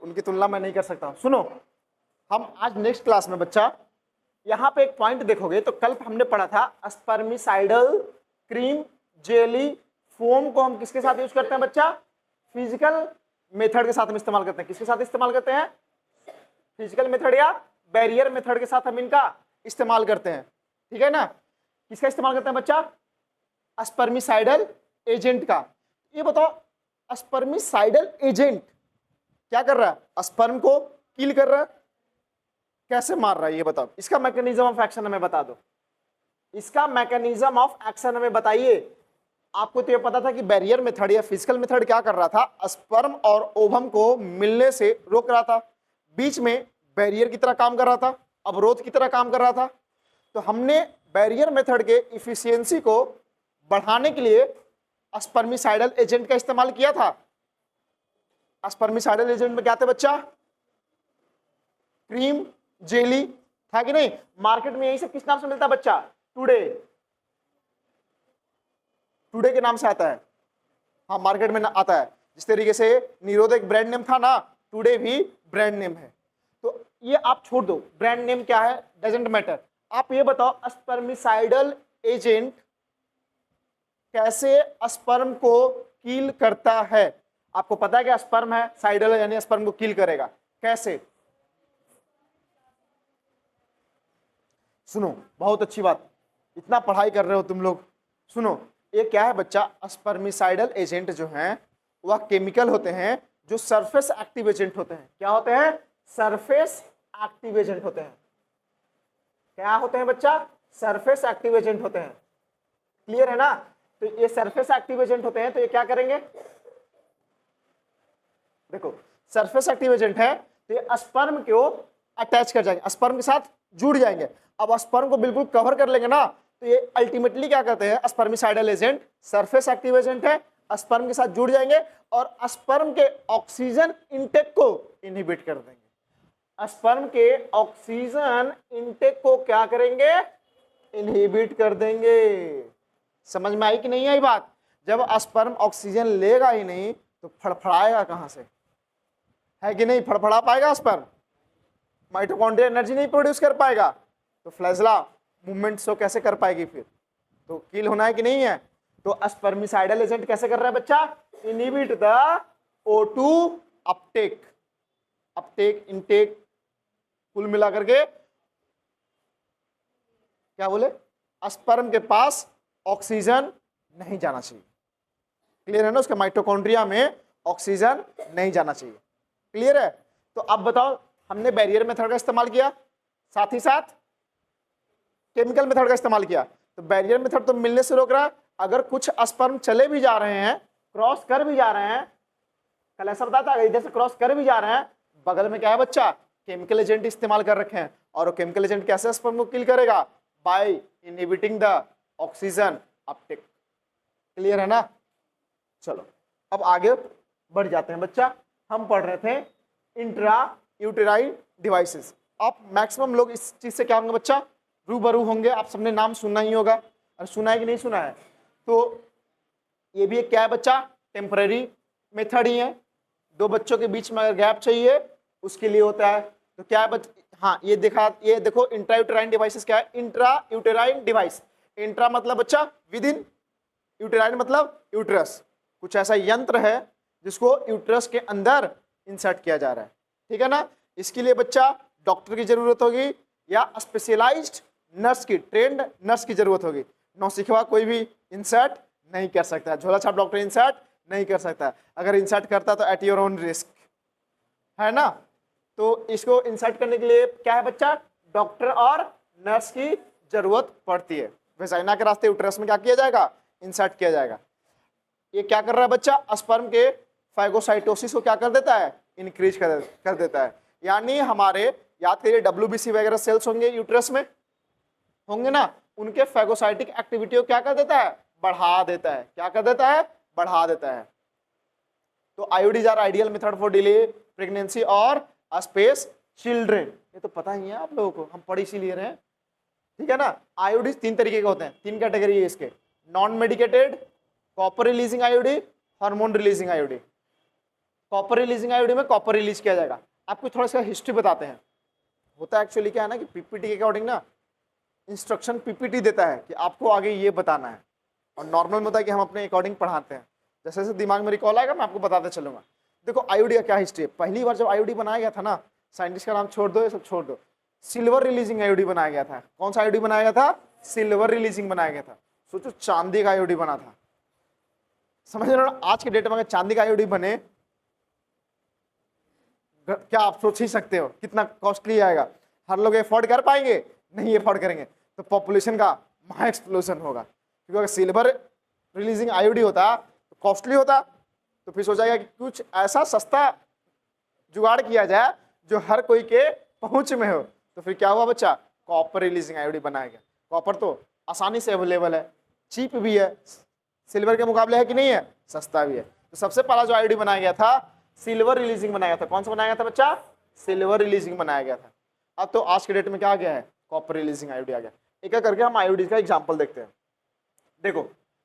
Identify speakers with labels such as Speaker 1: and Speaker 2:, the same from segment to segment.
Speaker 1: उनकी तुलना मैं नहीं कर सकता। सुनो, हम आज नेक्स्ट क्लास में बच्चा यहाँ पे एक पॉइंट देखोगे तो कल हमने पढ़ा था स्पर्मिसाइडल क्रीम जेली फोम को हम किसके साथ यूज करते हैं बच्चा? फिजिकल मेथड के साथ हम इस्तेमाल करते हैं। किसके साथ इस्तेमाल करते हैं? फिजिकल मेथड या बैरियर मेथड के साथ हम इनका इस्तेमाल करते हैं, ठीक है ना। किसका इस्तेमाल करते हैं बच्चा? स्पर्मिसाइडल एजेंट का। ये बताओ स्पर्मिसाइडल एजेंट क्या कर रहा है? स्पर्म को किल कर रहा है। कैसे मार रहा है ये बताओ, इसका मैकेनिज्म ऑफ एक्शन हमें बता दो। इसका मैकेनिज्म ऑफ एक्शन हमें बताइए। आपको तो ये पता था कि बैरियर मेथड या फिजिकल मेथड क्या कर रहा था? स्पर्म और ओवम को मिलने से रोक रहा था, बीच में बैरियर की तरह काम कर रहा था, अवरोध की तरह काम कर रहा था। तो हमने बैरियर मेथड के इफिशियंसी को बढ़ाने के लिए स्पर्मिसाइडल एजेंट का इस्तेमाल किया था। स्पर्मिसाइडल एजेंट में क्या थे बच्चा? क्रीम जेली था कि नहीं? मार्केट में यही सब किस नाम से मिलता है बच्चा? टुडे, टुडे के नाम से आता है। हाँ, मार्केट में आता है। जिस तरीके से निरोध एक ब्रांड नेम था ना, टुडे भी ब्रांड नेम है। तो ये आप छोड़ दो, ब्रांड नेम क्या है डजंट मैटर। आप ये बताओ स्पर्मिसाइडल एजेंट कैसे स्पर्म को किल करता है? आपको पता है कि स्पर्म है, साइडल है, यानी स्पर्म को किल करेगा। कैसे? सुनो, बहुत अच्छी बात, इतना पढ़ाई कर रहे हो तुम लोग। सुनो, ये क्या है बच्चा? स्पर्मिसाइडल एजेंट जो हैं वह केमिकल होते हैं जो सरफेस एक्टिव एजेंट होते हैं। क्या होते हैं? सरफेस एक्टिव एजेंट होते हैं। क्या होते हैं बच्चा? सरफेस एक्टिव एजेंट होते हैं। क्लियर है ना? तो ये सरफेस एक्टिव एजेंट होते हैं, तो ये क्या करेंगे? देखो, सरफेस एक्टिव एजेंट है तो ये स्पर्म को अटैच कर जाएंगे, स्पर्म के साथ जुड़ जाएंगे। अब स्पर्म को बिल्कुल कवर कर लेंगे ना, तो ये अल्टीमेटली क्या करते हैं? Spermicidal agent surface active agent है, स्पर्म के साथ जुड़ जाएंगे और स्पर्म के ऑक्सीजन इनटेक को इनहिबिट कर देंगे। स्पर्म के ऑक्सीजन इनटेक को क्या करेंगे? इनहिबिट कर देंगे। समझ में आई कि नहीं आई बात? जब स्पर्म ऑक्सीजन लेगा ही नहीं तो फड़फड़ाएगा कहां से? है कि नहीं? फड़फड़ा पाएगा स्पर्म? माइटोकॉन्ड्रिया एनर्जी नहीं प्रोड्यूस कर पाएगा, तो फ्लैजला मूवमेंट शो कैसे कर पाएगी फिर? तो किल होना है कि नहीं है? तो स्पर्मिसाइडल एजेंट कैसे कर रहा है बच्चा? Inhibit the O2 Uptake, Uptake intake, कुल मिलाकर के क्या बोले? स्पर्म के पास ऑक्सीजन नहीं जाना चाहिए। क्लियर है ना? उसके माइटोकॉन्ड्रिया में ऑक्सीजन नहीं जाना चाहिए। क्लियर है? तो अब बताओ, हमने बैरियर मेथड का इस्तेमाल किया, साथ ही साथ केमिकल मेथड का इस्तेमाल किया। तो बैरियर मेथड तो मिलने से रोक रहा है। अगर कुछ स्पर्म चले भी जा रहे हैं, क्रॉस कर भी जा रहे हैं, कल ऐसा बताया था, इधर से क्रॉस कर भी जा रहे हैं, बगल में क्या है बच्चा? केमिकल एजेंट इस्तेमाल कर रखे हैं। और वो केमिकल एजेंट कैसे स्पर्म को किल करेगा? By inhibiting the oxygen Uptake. Clear है ना? चलो अब आगे बढ़ जाते हैं बच्चा। हम पढ़ रहे थे इंट्रा यूटेराइन डिवाइसेस। आप मैक्सिमम लोग इस चीज से क्या होंगे बच्चा? रूबरू होंगे। आप सबने नाम सुना ही होगा, और सुना है कि नहीं सुना है? तो ये भी एक क्या है बच्चा? टेम्पररी मेथड ही है। दो बच्चों के बीच में अगर गैप चाहिए उसके लिए होता है। तो क्या है हाँ, ये देखो इंट्रा यूटेराइन डिवाइसेस क्या है? इंट्रा यूटेराइन डिवाइस, इंट्रा मतलब बच्चा विद इन, यूटेराइन मतलब यूट्रस। कुछ ऐसा यंत्र है जिसको यूट्रस के अंदर इंसर्ट किया जा रहा है, ठीक है ना। इसके लिए बच्चा डॉक्टर की जरूरत होगी या स्पेशलाइज्ड नर्स की, ट्रेंड नर्स की जरूरत होगी। नौसिखवा कोई भी इंसर्ट नहीं कर सकता, झोला छाप डॉक्टर इंसर्ट नहीं कर सकता। अगर इंसर्ट करता तो एट योर ओन रिस्क, है ना। तो इसको इंसर्ट करने के लिए क्या है बच्चा? डॉक्टर और नर्स की जरूरत पड़ती है। वेजाइना के रास्ते यूट्रस में क्या किया जाएगा? इंसर्ट किया जाएगा। ये क्या कर रहा है बच्चा? स्पर्म के फाइगोसाइटोसिस को क्या कर देता है? इंक्रीज कर देता है। यानी हमारे याद करिए WBC वगैरह सेल्स होंगे यूट्रस में, होंगे ना, उनके फैगोसाइटिक एक्टिविटी को क्या कर देता है? बढ़ा देता है। क्या कर देता है? बढ़ा देता है। तो IUDs are ideal method for delay pregnancy और स्पेस चिल्ड्रेन। ये तो पता ही है आप लोगों को, हम पढ़ इसीलिए रहे हैं, ठीक है ना। आईओडीज 3 तरीके के होते हैं, 3 कैटेगरी है इसके। Non medicated, copper releasing IOD, hormone releasing IOD. Copper releasing IOD में कॉपर रिलीज किया जाएगा। आपको थोड़ा सा हिस्ट्री बताते हैं। होता है एक्चुअली क्या है ना कि पीपीटी के अकॉर्डिंग ना इंस्ट्रक्शन पीपीटी देता है कि आपको आगे ये बताना है, और नॉर्मल में होता है कि हम अपने अकॉर्डिंग पढ़ाते हैं। जैसे जैसे दिमाग में रिकॉल आएगा मैं आपको बताते चलूंगा। देखो आईओडी का क्या हिस्ट्री है। पहली बार जब आईओडी बनाया गया था ना, साइंटिस्ट का नाम छोड़ दो, ये सब छोड़ दो, सिल्वर रिलीजिंग आईओडी बनाया गया था। कौन सा आईओडी बनाया गया था? सिल्वर रिलीजिंग बनाया गया था। सोचो चांदी का आईओडी बना था। समझ रहे हो ना? आज के डेट में अगर चांदी का आईओडी बने, क्या आप सोच ही सकते हो कितना कॉस्टली आएगा? हर लोग अफोर्ड कर पाएंगे? नहीं अफोर्ड करेंगे। तो पॉपुलेशन का महा एक्सप्लोजन होगा, क्योंकि अगर सिल्वर रिलीजिंग आईओडी होता तो कॉस्टली होता, तो फिर सोचा गया कि कुछ ऐसा सस्ता जुगाड़ किया जाए जो हर कोई के पहुंच में हो। तो फिर क्या हुआ बच्चा? कॉपर रिलीजिंग आईओडी बनाया गया। कॉपर तो आसानी से अवेलेबल है, चीप भी है, सिल्वर के मुकाबले है कि नहीं है, सस्ता भी है। तो सबसे पहला जो आईओडी बनाया गया था सिल्वर रिलीजिंग बनाया गया था। कौन सा बनाया गया था बच्चा? सिल्वर रिलीजिंग बनाया गया था। अब तो आज के डेट में क्या आ गया है? कॉपर रिलीजिंग आईओडी आ गया। एक एक करके हम आईओडी का एग्जांपल देखते हैं। देखो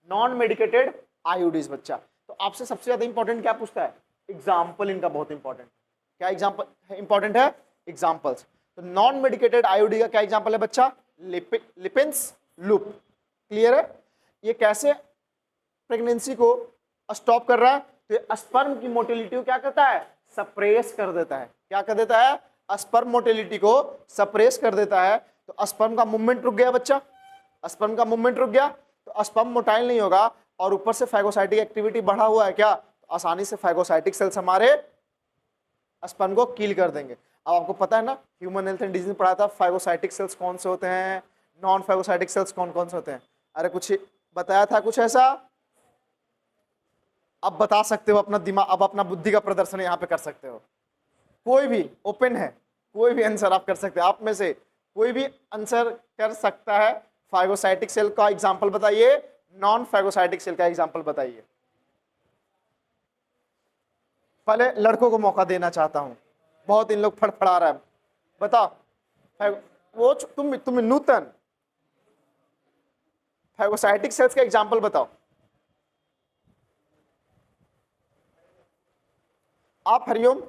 Speaker 1: नॉन मेडिकेटेड आईओडीज बच्चा, तो आपसे सबसे ज्यादा इंपॉर्टेंट क्या पूछता है? एग्जाम्पल इनका बहुत इंपॉर्टेंट। क्या एग्जाम्पल इंपॉर्टेंट है? एग्जाम्पल्स। तो नॉन मेडिकेटेड आईओडी का क्या एग्जाम्पल है बच्चा? लिपिंस लूप। क्लियर है? ये कैसे प्रेगनेंसी को स्टॉप कर रहा है? तो ये स्पर्म की मोटिलिटी को क्या करता है? सप्रेस कर देता है। क्या कर देता है? स्पर्म मोटिलिटी को सप्रेस कर देता है। तो स्पर्म का मूवमेंट रुक गया बच्चा, स्पर्म का मूवमेंट रुक गया तो स्पर्म मोटाइल नहीं होगा, और ऊपर से फाइगोसाइटिक एक्टिविटी बढ़ा हुआ है क्या, तो आसानी से फाइगोसाइटिक सेल्स हमारे स्पर्म को किल कर देंगे। अब आपको पता है ना, ह्यूमन हेल्थ एंड डिजीज में पढ़ा था फाइगोसाइटिक सेल्स कौन से होते हैं, नॉन फाइगोसाइटिक सेल्स कौन कौन से होते हैं। अरे कुछ बताया था कुछ ऐसा? अब बता सकते हो अपना दिमाग, अब अपना बुद्धि का प्रदर्शन यहाँ पे कर सकते हो। कोई भी ओपन है, कोई भी आंसर आप कर सकते हैं। आप में से कोई भी आंसर कर सकता है। फाइगोसाइटिक सेल का एग्जांपल बताइए, नॉन फाइगोसाइटिक सेल का एग्जांपल बताइए। पहले लड़कों को मौका देना चाहता हूं, बहुत इन लोग फड़फड़ा रहा है। बताओ वो तुम नूतन फाइगोसाइटिक सेल्स का एग्जांपल बताओ। आप हरिओम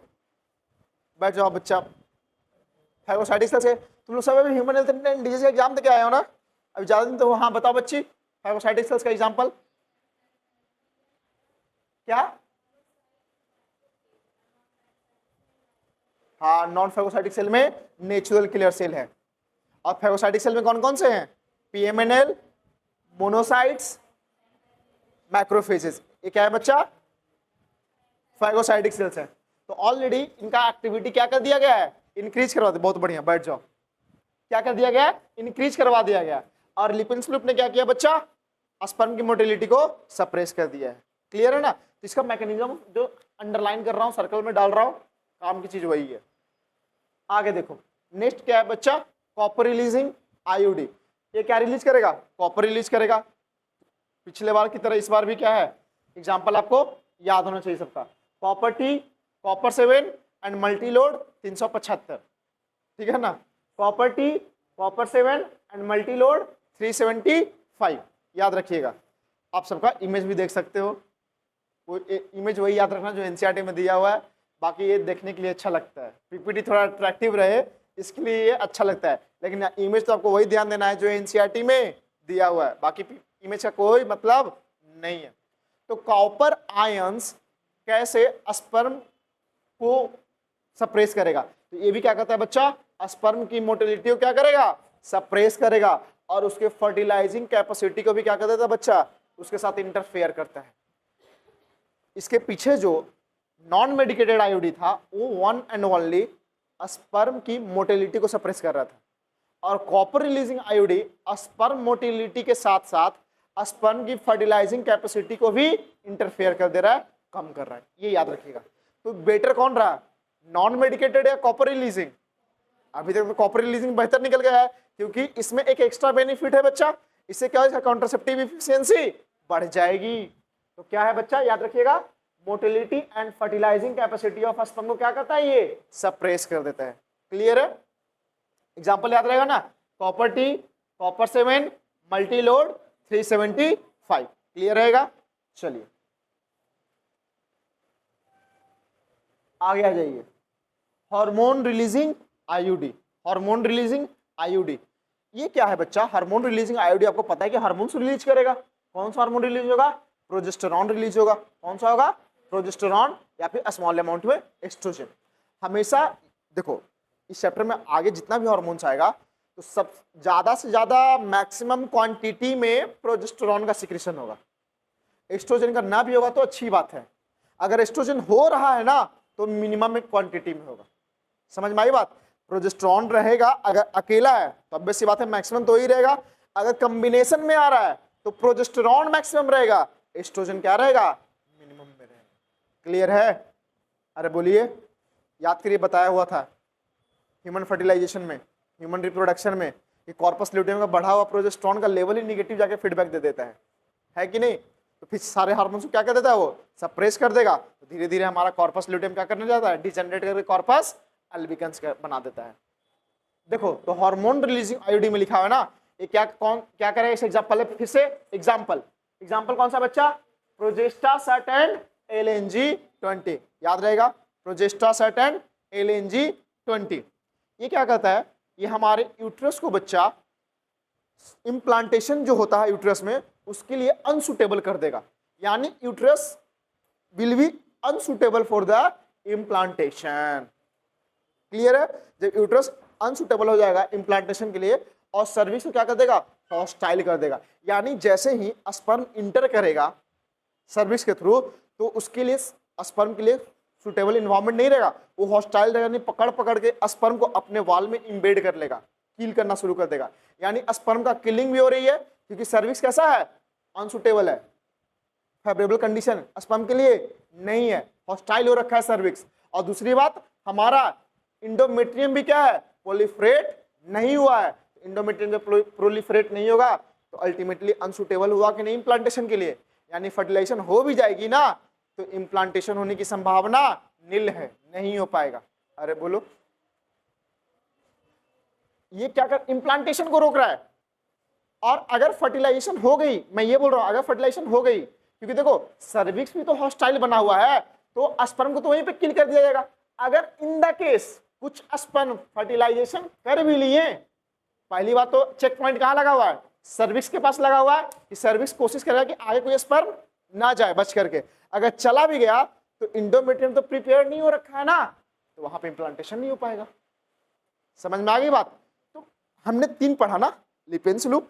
Speaker 1: बैठ जाओ बच्चा। फाइगोसाइटिक सेल्स के तुम लोग सब अभी ह्यूमन हेल्थ एंड डिजीज का एग्जाम दे के आए हो ना, अभी ज्यादा दिन तो। हाँ बताओ बच्ची, फाइगोसाइटिक सेल्स का एग्जांपल क्या? हाँ, नॉन फाइगोसाइटिक सेल में नेचुरल किलर सेल है। और फाइगोसाइटिक सेल में कौन कौन से हैं? PMNL, monocytes, macrophages. ये क्या है बच्चा? फाइगोसाइटिक सेल्स है। तो ऑलरेडी इनका एक्टिविटी क्या कर दिया गया है? इंक्रीज करवा दिया। बहुत बढ़िया, बैठ जाओ। क्या कर दिया गया? इंक्रीज करवा दिया गया। और लिपिंस लूप ने क्या किया बच्चा? स्पर्म की मोटिलिटी को सप्रेस कर दिया है। क्लियर है ना? तो इसका मैकेनिज्म जो अंडरलाइन कर रहा हूं, सर्कल में डाल रहा हूं, काम की चीज वही है। आगे देखो, नेक्स्ट क्या है बच्चा? Copper releasing IOD. ये क्या रिलीज करेगा? कॉपर रिलीज करेगा। पिछले बार की तरह इस बार भी क्या है? एग्जाम्पल आपको याद होना चाहिए सबका। Copper T, copper 7 and multi load 375। ठीक है ना? Copper T, copper 7 and multi load 375। याद रखिएगा। आप सबका इमेज भी देख सकते हो। इमेज वही याद रखना जो एनसीईआरटी में दिया हुआ है। बाकी ये देखने के लिए अच्छा लगता है, पीपीटी थोड़ा अट्रैक्टिव रहे इसके लिए ये अच्छा लगता है, लेकिन इमेज तो आपको वही ध्यान देना है जो एनसीईआरटी में दिया हुआ है। बाकी इमेज का कोई मतलब नहीं है। तो कॉपर आयंस कैसे स्पर्म को सप्रेस करेगा? तो ये भी क्या करता है बच्चा? स्पर्म की मोटिलिटी को क्या करेगा? सप्रेस करेगा। और उसके फर्टिलाइजिंग कैपेसिटी को भी क्या कर देता है बच्चा? उसके साथ इंटरफेयर करता है। इसके पीछे जो नॉन मेडिकेटेड आईओडी था वो वन एंड ओनली स्पर्म की मोटिलिटी को सप्रेस कर रहा था, और copper releasing IOD sperm motility के साथ साथ स्पर्म की फर्टिलाइजिंग कैपेसिटी को भी इंटरफेयर कर दे रहा है, कम कर रहा है। ये याद रखिएगा। तो बेटर कौन रहा? नॉन मेडिकेटेड या कॉपर रिलीजिंग? अभी तक तो कॉपर रिलीजिंग बेहतर निकल गया है, क्योंकि इसमें एक एक्स्ट्रा बेनिफिट है बच्चा। इससे क्या होगा? कॉन्ट्रासेप्टिव एफिशिएंसी बढ़ जाएगी। तो क्या है बच्चा? याद रखिएगा, motility and fertilising capacity of sperm को क्या करता है? ये सप्रेस कर देता है। क्लियर है? एग्जांपल याद रहेगा ना? Copper T, copper 7, multi load 375। Clear रहेगा? चलिए आगे आ जाइए, hormone releasing IUD, hormone releasing IUD, ये क्या है बच्चा? हार्मोन रिलीजिंग आईयूडी आपको पता है कि हार्मोन्स रिलीज करेगा। कौन सा हार्मोन रिलीज होगा? प्रोजेस्टेरॉन रिलीज होगा। कौन सा होगा? प्रोजेस्टेरॉन या फिर स्मॉल अमाउंट में एस्ट्रोजन। हमेशा देखो इस चैप्टर में आगे जितना भी हार्मोन्स आएगा तो सब ज्यादा से ज्यादा मैक्सिमम क्वांटिटी में प्रोजेस्टेरॉन का सिक्रेशन होगा। एस्ट्रोजन का ना भी होगा तो अच्छी बात है, अगर एस्ट्रोजन हो रहा है ना तो मिनिमम में क्वांटिटी में होगा। समझ में आई बात? प्रोजेस्टेरॉन रहेगा, अगर अकेला है तो अब सी बात है मैक्सिमम तो ही रहेगा, अगर कॉम्बिनेशन में आ रहा है तो प्रोजेस्टेरॉन मैक्सिमम रहेगा, एस्ट्रोजन क्या रहेगा? मिनिमम में रहेगा। क्लियर है? अरे बोलिए, याद करिए, बताया हुआ था ह्यूमन फर्टिलाइजेशन में, ह्यूमन रिप्रोडक्शन में कि कॉर्पस ल्यूटियम का बढ़ा हुआ प्रोजेस्टेरॉन का लेवल ही निगेटिव जाके फीडबैक दे देता है कि नहीं? तो फिर सारे हार्मोन्स को क्या कर देता है? वो सप्रेस कर देगा, तो धीरे धीरे हमारा कॉर्पस ल्यूटियम क्या करने जाता है? डिजनरेट करके कॉर्पस अल्बिकन्स बना देता है। देखो तो हार्मोन रिलीजिंग आईयूडी में लिखा हुआ है ना, ये क्या करेगा? इस एग्जांपल फिर से एग्जांपल कौन सा बच्चा? प्रोजेस्टासर्ट एंड LNG-20, याद रहेगा, प्रोजेस्टासर्ट एंड LNG-20। ये क्या करता है? ये हमारे यूट्रस को बच्चा इम्प्लांटेशन जो होता है यूट्रस में उसके लिए अनसुटेबल कर देगा, यानी uterus will be unsuitable for the implantation. Clear है? जब यूट्रस अनसुटेबल हो जाएगा इम्प्लांटेशन के लिए और सर्विक्स को क्या कर देगा? हॉस्टाइल कर देगा, यानी जैसे ही स्पर्म इंटर करेगा सर्विक्स के थ्रू तो उसके लिए स्पर्म के लिए सुटेबल इन्वायरमेंट नहीं रहेगा, वो हॉस्टाइल रहेगा, नहीं पकड़ के स्पर्म को अपने वाल में इम्बेड कर लेगा, किल करना शुरू कर देगा, यानी स्पर्म का किलिंग भी हो रही है क्योंकि सर्विक्स कैसा है? अनसुटेबल है, फेवरेबल कंडीशन स्पर्म के लिए नहीं है, हॉस्टाइल हो रखा है सर्विक्स। और दूसरी बात, हमारा इंडोमेट्रियम भी क्या है? प्रोलिफरेट नहीं हुआ है। इंडोमेट्रियम जब प्रोलिफरेट नहीं होगा तो अल्टीमेटली अनसुटेबल हुआ कि नहीं इम्प्लांटेशन के लिए, यानी फर्टिलाइजेशन हो भी जाएगी ना तो इम्प्लांटेशन होने की संभावना नील है, नहीं हो पाएगा। अरे बोलो, ये क्या कर इम्प्लांटेशन को रोक रहा है। और अगर फर्टिलाइजेशन हो गई, मैं ये बोल रहा हूं अगर फर्टिलाइजेशन हो गई, क्योंकि देखो सर्विक्स भी तो हॉस्टाइल बना हुआ है तो स्पर्म को तो वहीं पे किल कर दिया जाएगा। अगर इन द केस कुछ स्पर्म फर्टिलाइजेशन कर भी लिए, पहली बात तो चेक पॉइंट कहां लगा हुआ है? सर्विक्स के पास लगा हुआ है कि सर्विक्स कोशिश करेगा कि आगे कोई स्पर्म ना जाए बच करके, अगर चला भी गया तो इंडोमेट्रियम तो प्रिपेयर नहीं हो रखा है ना, तो वहां पे इम्प्लांटेशन नहीं हो पाएगा। समझ में आ गई बात? तो हमने 3 पढ़ा ना, लिपेंस लूप,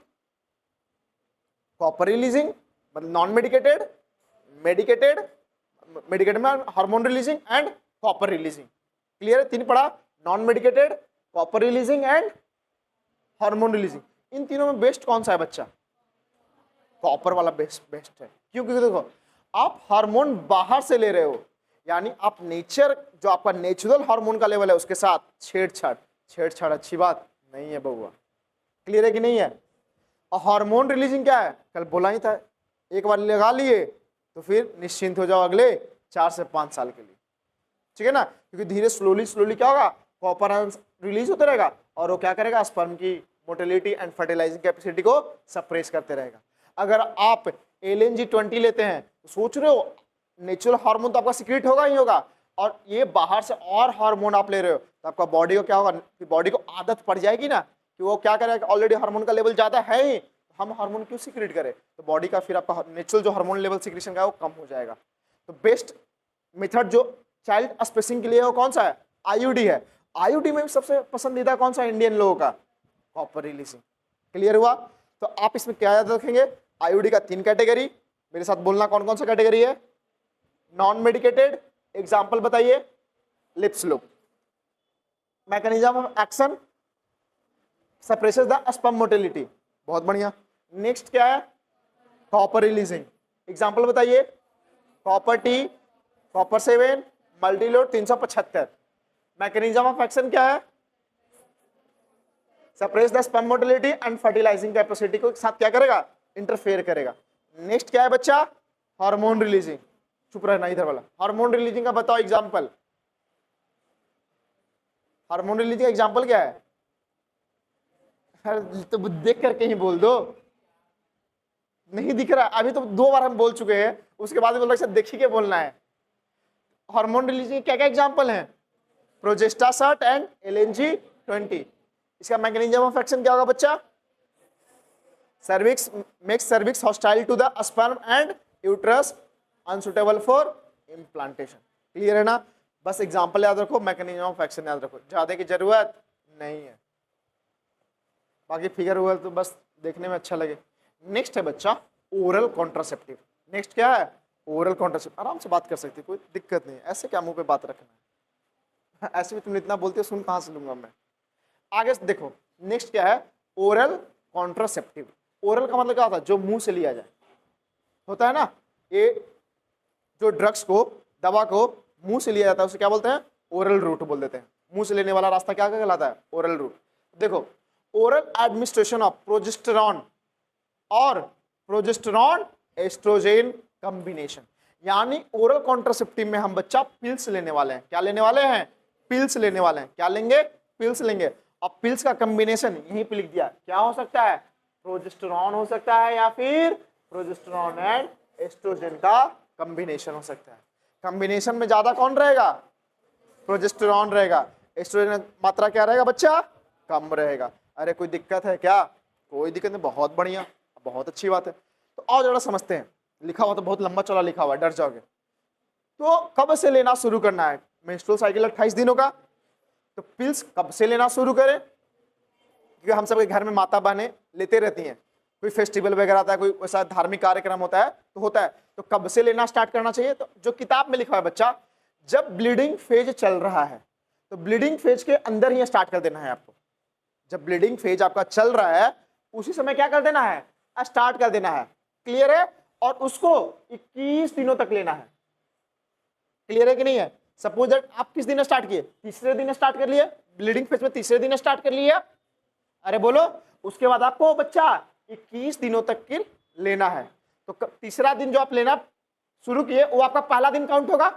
Speaker 1: कॉपर रिलीजिंग मतलब नॉन मेडिकेटेड, मेडिकेटेड में hormone releasing and copper releasing. Clear है? 3 पढ़ा, non medicated, copper releasing and hormone releasing. इन तीनों में बेस्ट कौन सा है बच्चा? कॉपर वाला बेस्ट है। क्यों? क्योंकि देखो आप हार्मोन बाहर से ले रहे हो, यानी आप नेचर जो आपका नेचुरल हार्मोन का लेवल है उसके साथ छेड़छाड़ अच्छी बात नहीं है बउआ। क्लियर है कि नहीं है? और हार्मोन रिलीजिंग क्या है? कल बोला ही था, एक बार लगा लिए तो फिर निश्चिंत हो जाओ अगले 4 से 5 साल के लिए, ठीक है ना? क्योंकि धीरे स्लोली क्या होगा? कॉपर रिलीज होता रहेगा और वो क्या करेगा? स्पर्म की मोटिलिटी एंड फर्टिलाइजिंग कैपेसिटी को सप्रेस करते रहेगा। अगर आप LNG-20 लेते हैं तो सोच रहे हो नेचुरल हार्मोन तो आपका सीक्रेट होगा ही होगा, और ये बाहर से और हार्मोन आप ले रहे हो तो आपका बॉडी को क्या होगा? बॉडी को आदत पड़ जाएगी ना कि वो क्या करेगा, ऑलरेडी हार्मोन का लेवल ज्यादा है ही, हम हार्मोन क्यों सीक्रेट करें? तो बॉडी का फिर आपका नेचुरल जो हार्मोन लेवल सीक्रेशन का है वो कम हो जाएगा। तो बेस्ट मेथड जो चाइल्ड स्पेसिंग के लिए वो कौन सा है? IUD है। IUD में भी सबसे पसंदीदा कौन सा इंडियन लोगों का? Copper releasing. क्लियर हुआ? तो आप इसमें क्या याद रखेंगे? IUD का 3 कैटेगरी, मेरे साथ बोलना कौन कौन सा कैटेगरी है? नॉन मेडिकेटेड, एग्जांपल बताइए। Lips loop, mechanism of action, suppresses the sperm motility, बहुत बढ़िया। नेक्स्ट क्या है? कॉपर रिलीजिंग, एग्जांपल बताइए। Copper T, copper 7, Multiload 375। Mechanism of action क्या है? Suppress the sperm motility and fertilising capacity को साथ क्या करेगा? इंटरफेयर करेगा। नेक्स्ट क्या है बच्चा? Hormone releasing. चुप रहना इधर वाला। हार्मोन रिलीजिंग का बताओ एग्जांपल। हार्मोन रिलीजिंग एग्जांपल क्या है? तो देख करके ही बोल दो, नहीं दिख रहा अभी तो 2 बार हम बोल चुके हैं, उसके बाद बोल रहे देख के बोलना है। हार्मोन रिलीज क्या क्या एग्जाम्पल हैं? प्रोजेस्टासाट एंड LNG-20। इसका मैकेनिज्म ऑफ एक्शन क्या होगा बच्चा? cervix makes cervix hostile to the sperm and uterus unsuitable for implantation। Clear है ना? बस एग्जांपल याद रखो, मैकेनिज्म ऑफ एक्शन याद रखो, ज्यादा की जरूरत नहीं है। बाकी फिगर हुआ तो बस देखने में अच्छा लगे। नेक्स्ट है बच्चा ओरल कॉन्ट्रासेप्टिव। नेक्स्ट क्या है? Oral contraceptive. आराम से बात कर सकती, कोई दिक्कत नहीं है, ऐसे क्या मुंह पे बात रखना है। ऐसे भी तुम इतना बोलते हो, सुन कहां से लूंगा मैं। आगे से देखो, नेक्स्ट क्या है? Oral contraceptive. ओरल का मतलब क्या होता है? जो मुंह से लिया जाए, होता है ना, ये जो ड्रग्स को, दवा को मुंह से लिया जाता है उसे क्या बोलते हैं? ओरल रूट बोल देते हैं। मुंह से लेने वाला रास्ता क्या कहलाता है? Oral route. देखो, ओरल एडमिनिस्ट्रेशन ऑफ प्रोजेस्टेरॉन और प्रोजेस्टेरॉन एस्ट्रोजेन कॉम्बिनेशन, यानी ओरल कॉन्ट्रासेप्टिव में हम बच्चा पिल्स लेने वाले हैं। क्या लेने वाले हैं? पिल्स लेने वाले हैं। क्या लेंगे? पिल्स लेंगे। अब पिल्स का कॉम्बिनेशन यहीं पे लिख दिया, क्या हो सकता है? प्रोजेस्टेरॉन हो सकता है या फिर प्रोजेस्टेरॉन एंड एस्ट्रोजन का कॉम्बिनेशन हो सकता है। कॉम्बिनेशन में ज्यादा कौन रहेगा? प्रोजेस्टेरॉन रहेगा। एस्ट्रोजन मात्रा क्या रहेगा बच्चा? कम रहेगा। अरे कोई दिक्कत है क्या? कोई दिक्कत नहीं, बहुत बढ़िया, बहुत अच्छी बात है। तो और जरा समझते हैं। लिखा हुआ तो बहुत लंबा चौड़ा लिखा हुआ है, डर जाओगे। तो कब से लेना शुरू करना है? मेंस्ट्रुअल साइकिल 28 दिनों का, तो पिल्स कब से लेना शुरू करें? क्योंकि हम सबके घर में माता बहनें लेते रहती हैं। कोई फेस्टिवल वगैरह आता है, कोई ऐसा धार्मिक कार्यक्रम होता है तो होता है, तो कब से लेना स्टार्ट करना चाहिए? तो जो किताब में लिखा है बच्चा, जब ब्लीडिंग फेज चल रहा है, तो ब्लीडिंग फेज के अंदर ही स्टार्ट कर देना है आपको। जब ब्लीडिंग फेज आपका चल रहा है उसी समय क्या कर देना है? स्टार्ट कर देना है। क्लियर है? और उसको 21 दिनों तक लेना है। क्लियर है कि नहीं है? सपोज दैट आप किस दिन स्टार्ट किए? तीसरे दिन स्टार्ट कर लिए, ब्लीडिंग फेज में तीसरे दिन स्टार्ट कर लिए। अरे बोलो, उसके बाद आपको बच्चा 21 दिनों तक की लेना है। तो तीसरा दिन जो आप लेना शुरू किए वो आपका पहला दिन काउंट होगा,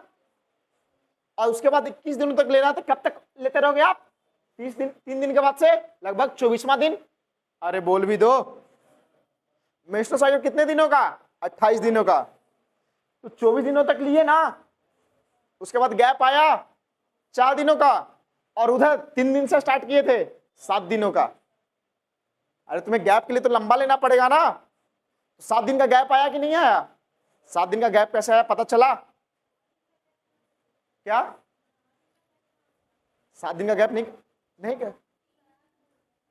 Speaker 1: और उसके बाद 21 दिनों तक लेना। तो कब तक लेते रहोगे आप? 30 दिन। 3 दिन के बाद से लगभग 24वां दिन। अरे बोल भी दो। मेंस्ट्रुअल साइकिल कितने दिनों का? 28 दिनों का। तो 24 दिनों तक लिए ना, उसके बाद गैप आया 4 दिनों का, और उधर 3 दिन से स्टार्ट किए थे 7 दिनों का। अरे तुम्हें गैप के लिए तो लंबा लेना पड़ेगा ना। तो 7 दिन का गैप आया कि नहीं आया? 7 दिन का गैप कैसे आया पता चला क्या? 7 दिन का गैप नहीं क्या?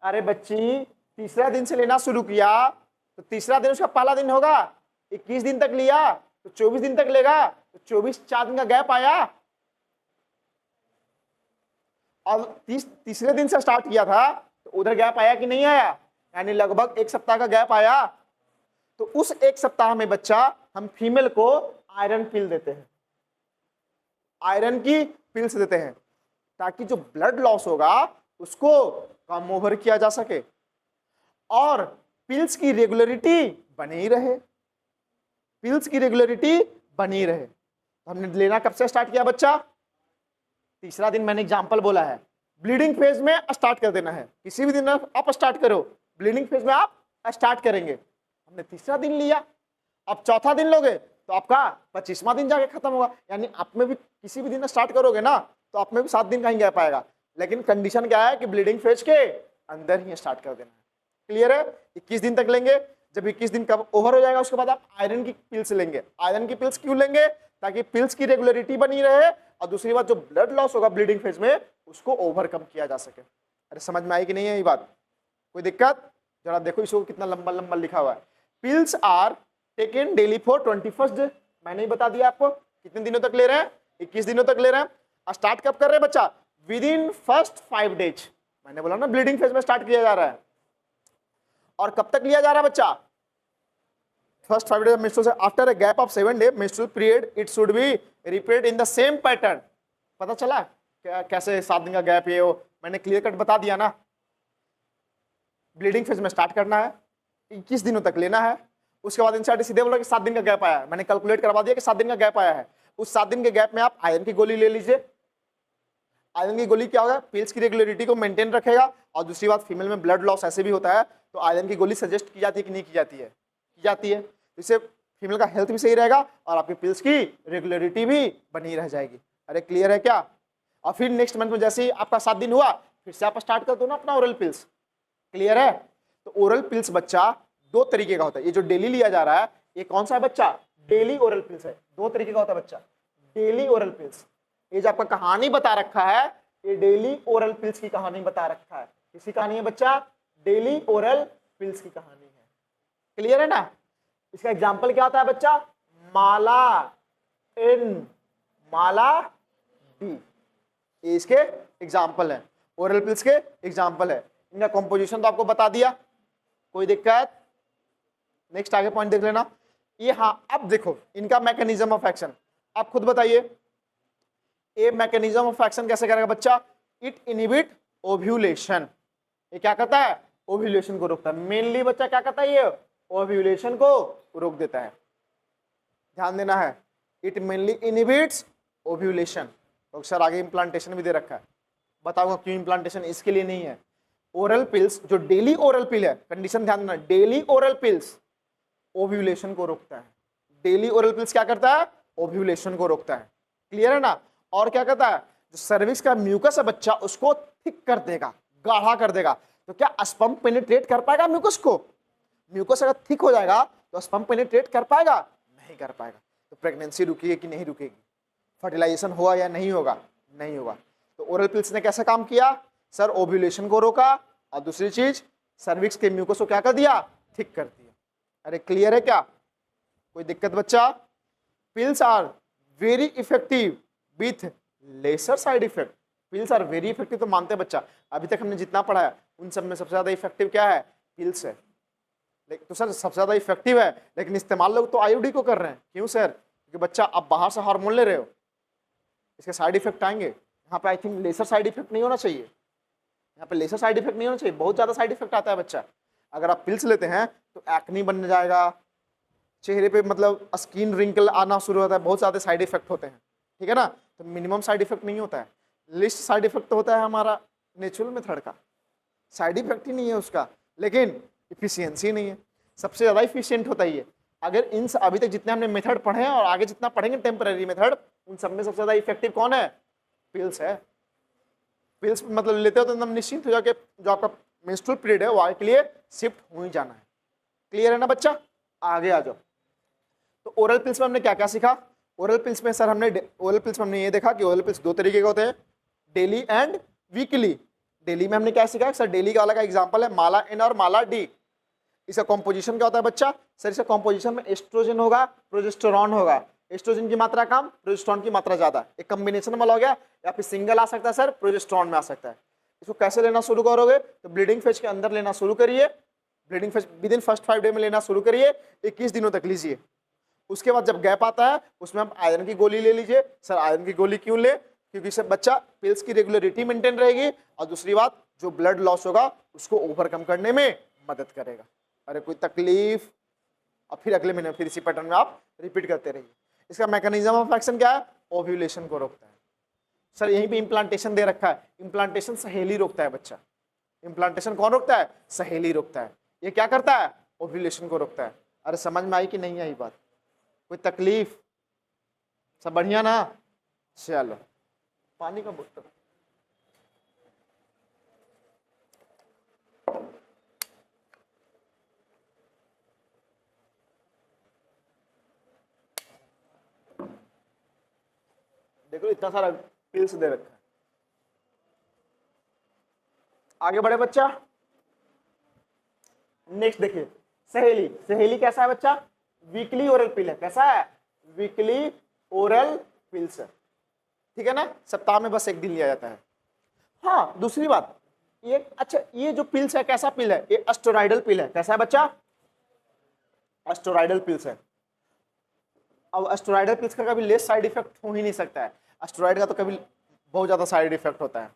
Speaker 1: अरे बच्ची, तीसरा दिन से लेना शुरू किया तो तीसरा दिन उसका पहला दिन होगा। 21 दिन तक लिया तो 24 दिन तक लेगा, तो 4 दिन का गैप आया। और तीसरे दिन से स्टार्ट किया था तो उधर गैप आया कि नहीं आया? यानी लगभग 1 सप्ताह का गैप आया। तो उस 1 सप्ताह में बच्चा हम फीमेल को आयरन पिल देते हैं, आयरन की पिल्स देते हैं, ताकि जो ब्लड लॉस होगा उसको कम ओवर किया जा सके और पिल्स की रेगुलरिटी बनी रहे। पिल्स की रेगुलरिटी बनी रहे। तो हमने लेना कब से स्टार्ट किया बच्चा? तीसरा दिन। मैंने एग्जांपल बोला है, ब्लीडिंग फेज में स्टार्ट कर देना है। किसी भी दिन आप स्टार्ट करो, ब्लीडिंग फेज में आप स्टार्ट करेंगे। हमने तीसरा दिन लिया, अब चौथा दिन लोगे तो आपका 25वां दिन जाके खत्म होगा। यानी आप में भी किसी भी दिन स्टार्ट करोगे ना तो आप में भी 7 दिन का ही गैप आएगा। लेकिन कंडीशन क्या है कि ब्लीडिंग फेज के अंदर ही स्टार्ट कर देना है। क्लियर है? 21 दिन तक लेंगे। जब 21 दिन कब ओवर हो जाएगा उसके बाद आप आयरन की पिल्स लेंगे। आयरन की पिल्स क्यों लेंगे? ताकि पिल्स की रेगुलरिटी बनी रहे, और दूसरी बात जो ब्लड लॉस होगा ब्लीडिंग फेज में उसको ओवरकम किया जा सके। अरे समझ में आई कि नहीं है ये बात? कोई दिक्कत? जरा देखो इसको कितना लंबा लंबा लिखा हुआ है। Pills are taken daily for 21 day. मैंने ही बता दिया आपको कितने दिनों तक ले रहे हैं? 21 दिनों तक ले रहे हैं। स्टार्ट कब कर रहे हैं बच्चा? With in first 5 days. मैंने बोला ना ब्लीडिंग फेज में स्टार्ट किया जा रहा है। और कब तक लिया जा रहा है बच्चा? फर्स्ट 5 days menstrual से after a gap of 7 day menstrual period it should be repeated in the same pattern। पता चला कैसे 7 दिन का गैप ये हो? मैंने क्लियर कट बता दिया ना। ब्लीडिंग फेज में स्टार्ट करना है, 21 दिनों तक लेना है, उसके बाद इंसर्ट सीधे बोला कि 7 दिन का गैप आया है। मैंने कैलकुलेट करवा दिया कि 7 दिन का गैप आया है। उस 7 दिन के गैप में आप आयरन की गोली ले लीजिए। आयरन की गोली क्या होगा? पिल्स की रेगुलरिटी को मेंटेन रखेगा। और दूसरी बात, फीमेल में ब्लड लॉस ऐसे भी होता है तो आयरन की गोली सजेस्ट की जाती है कि नहीं की जाती है? की जाती है। इससे फीमेल का हेल्थ भी सही रहेगा और आपकी पिल्स की रेगुलरिटी भी बनी रह जाएगी। अरे क्लियर है क्या? और फिर नेक्स्ट मंथ में जैसे ही आपका 7 दिन हुआ फिर से आप स्टार्ट कर दो ना अपना ओरल पिल्स। क्लियर है? तो ओरल पिल्स बच्चा 2 तरीके का होता है। ये जो डेली लिया जा रहा है ये कौन सा है बच्चा? डेली ओरल पिल्स है। 2 तरीके का होता है बच्चा, डेली ओरल पिल्स। ये जो आपका कहानी बता रखा है ये डेली ओरल पिल्स की कहानी बता रखा है। किसकी कहानी है बच्चा? डेली ओरल पिल्स की कहानी है। क्लियर है ना? इसका एग्जाम्पल क्या होता है बच्चा? माला इन, माला डी, ये इसके एग्जाम्पल है, ओरल पिल्स के एग्जाम्पल है। इनका कॉम्पोजिशन तो आपको बता दिया, कोई दिक्कत? नेक्स्ट आगे पॉइंट देख लेना। ये हाँ, अब देखो इनका मैकेनिज्म ऑफ एक्शन, आप खुद बताइए ये मैकेनिज्म ऑफ एक्शन कैसे करेगा बच्चा? It inhibit ovulation. ये क्या करता है? ओव्यूलेशन को रोकता है। मेनली बच्चा क्या करता है? ये ओव्यूलेशन को रोक देता है, ध्यान देना है। It mainly inhibits ovulation. तो सर आगे इम्प्लांटेशन भी दे रखा है, बताऊंगा क्यों इम्प्लांटेशन इसके लिए नहीं है। ओरल पिल्स जो डेली ओरल पिल है, कंडीशन ध्यान देना, डेली ओरल पिल्स ओव्यूलेशन को रोकता है। डेली ओरल पिल्स क्या करता है? ओव्यूलेशन को रोकता है। क्लियर है ना? और क्या करता है? जो सर्विक्स का म्यूकस है बच्चा उसको थिक कर देगा, गाढ़ा कर देगा। तो क्या स्पर्म पेनिट्रेट कर पाएगा म्यूकस को? म्यूकस अगर थिक हो जाएगा तो स्पर्म पेनिट्रेट कर पाएगा? नहीं कर पाएगा। तो प्रेगनेंसी रुकेगी कि नहीं रुकेगी? फर्टिलाइजेशन होगा या नहीं होगा? नहीं होगा। तो ओरल पिल्स ने कैसा काम किया सर? ओव्यूलेशन को रोका, और दूसरी चीज सर्विक्स के म्यूकस को क्या कर दिया? थिक कर दिया। अरे क्लियर है क्या? कोई दिक्कत बच्चा? Pills are very effective with lesser side effect. Pills are very effective तो मानते हैं बच्चा, अभी तक हमने जितना पढ़ा है उन सब में सबसे ज्यादा इफेक्टिव क्या है? पिल्स है। तो सर सबसे ज्यादा इफेक्टिव है लेकिन इस्तेमाल लोग तो आईयूडी को कर रहे हैं, क्यों सर? क्योंकि बच्चा आप बाहर से हार्मोन ले रहे हो, इसके साइड इफेक्ट आएंगे। यहाँ पे I think laser side effect नहीं होना चाहिए, यहाँ पे लेसर साइड इफेक्ट नहीं होना चाहिए, बहुत ज्यादा साइड इफेक्ट आता है बच्चा। अगर आप पिल्स लेते हैं तो एक्नी बन जाएगा, चेहरे पे मतलब स्किन रिंकल आना शुरू होता है, बहुत ज्यादा साइड इफेक्ट होते हैं, ठीक है ना? तो मिनिमम साइड इफेक्ट नहीं होता है, लिस्ट साइड इफेक्ट तो होता है हमारा नेचुरल मेथड का, साइड इफेक्ट ही नहीं है उसका, लेकिन इफिशियंसी नहीं है। सबसे ज्यादा इफिशियंट होता ही है। अगर इन अभी तक जितने हमने मेथड पढ़े हैं और आगे जितना पढ़ेंगे टेम्पररी मेथड, उन सब में सबसे ज्यादा इफेक्टिव कौन है? पिल्स है। पिल्स मतलब लेते हो तो एकदम निश्चिंत हो जाके जो आपका मेंस्ट्रुअल पीरियड है वो आगे के लिए शिफ्ट हो ही जाना है। क्लियर है ना बच्चा? आगे आ जाओ। तो ओरल पिल्स में हमने क्या क्या सीखा? ओरल पिल्स में सर हमने ये देखा कि ओरल पिल्स 2 तरीके के होते हैं, डेली एंड वीकली। डेली में हमने क्या सीखा सर? डेली का वाला का एग्जांपल है माला एन और माला डी। इसका कॉम्पोजिशन क्या होता है बच्चा? सर इसका कॉम्पोजिशन में एस्ट्रोजन होगा, प्रोजेस्टेरॉन होगा। एस्ट्रोजन की मात्रा कम, प्रोजेस्टेरॉन की मात्रा ज्यादा, एक कॉम्बिनेशन वाला हो गया, या फिर सिंगल आ सकता है सर, प्रोजेस्टेरॉन में आ सकता है। इसको कैसे लेना शुरू करोगे? तो ब्लीडिंग फेज के अंदर लेना शुरू करिए, bleeding phase with in first 5 day में लेना शुरू करिए, 21 दिनों तक लीजिए। उसके बाद जब गैप आता है उसमें आप आयरन की गोली ले लीजिए। सर आयरन की गोली क्यों ले? क्योंकि इससे बच्चा पिल्स की रेगुलरिटी मेंटेन रहेगी, और दूसरी बात जो ब्लड लॉस होगा उसको ओवरकम करने में मदद करेगा। अरे कोई तकलीफ? और फिर अगले महीने फिर इसी पैटर्न में आप रिपीट करते रहिए। इसका मैकेनिज्म ऑफ एक्शन क्या है? ओव्यूलेशन को रोकता है। सर यहीं पे इम्प्लांटेशन दे रखा है, इम्प्लांटेशन सहेली रोकता है बच्चा। इम्प्लांटेशन कौन रोकता है? सहेली रोकता है। ये क्या करता है? ओव्यूलेशन को रोकता है। अरे समझ में आई कि नहीं आई बात? कोई तकलीफ? सब बढ़िया ना? चलो पानी का बोतल। देखो इतना सारा पिल्स दे रखा है। आगे बढ़े बच्चा। नेक्स्ट देखिए सहेली। सहेली कैसा है बच्चा? वीकली ओरल पिल है। कैसा है? वीकली ओरल पिल्स है, ठीक है ना? सप्ताह में बस 1 दिन लिया जाता है। हाँ दूसरी बात ये, अच्छा ये जो पिल्स है कैसा पिल है? ये एस्टेरॉयडल पिल है। कैसा है बच्चा? एस्टेरॉयडल पिल्स है। अब एस्टेरॉयडल पिल्स का कभी लेस साइड इफेक्ट हो ही नहीं सकता है, एस्टेरॉयड का तो कभी बहुत ज्यादा साइड इफेक्ट होता है।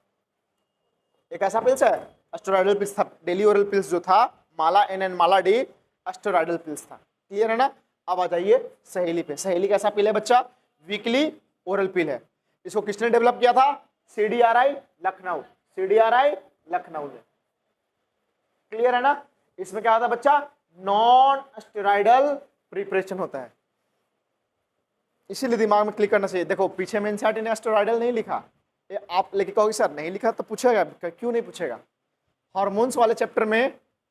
Speaker 1: एक ऐसा पिल्स है एस्टेरॉयडल पिल्स था। डेली ओरल पिल्स जो था Mala N and Mala D steroidal pills था। क्लियर है ना? अब आ जाइए सहेली पे। सहेली कैसा पिल है बच्चा? वीकली ओरल पिल है। इसको किसने डेवलप किया था? CDRI लखनऊ। CDRI लखनऊ ने। क्लियर है ना? इसमें क्या होता है बच्चा? नॉन स्टेरॉयडल प्रिपरेशन होता है। इसीलिए दिमाग में क्लिक करना चाहिए। देखो पीछे में एनसीईआरटी ने एस्टेरॉयडल नहीं लिखा, ये आप लेके कहोगे सर नहीं लिखा, तो पूछेगा क्यों नहीं पूछेगा। हार्मोन्स वाले चैप्टर में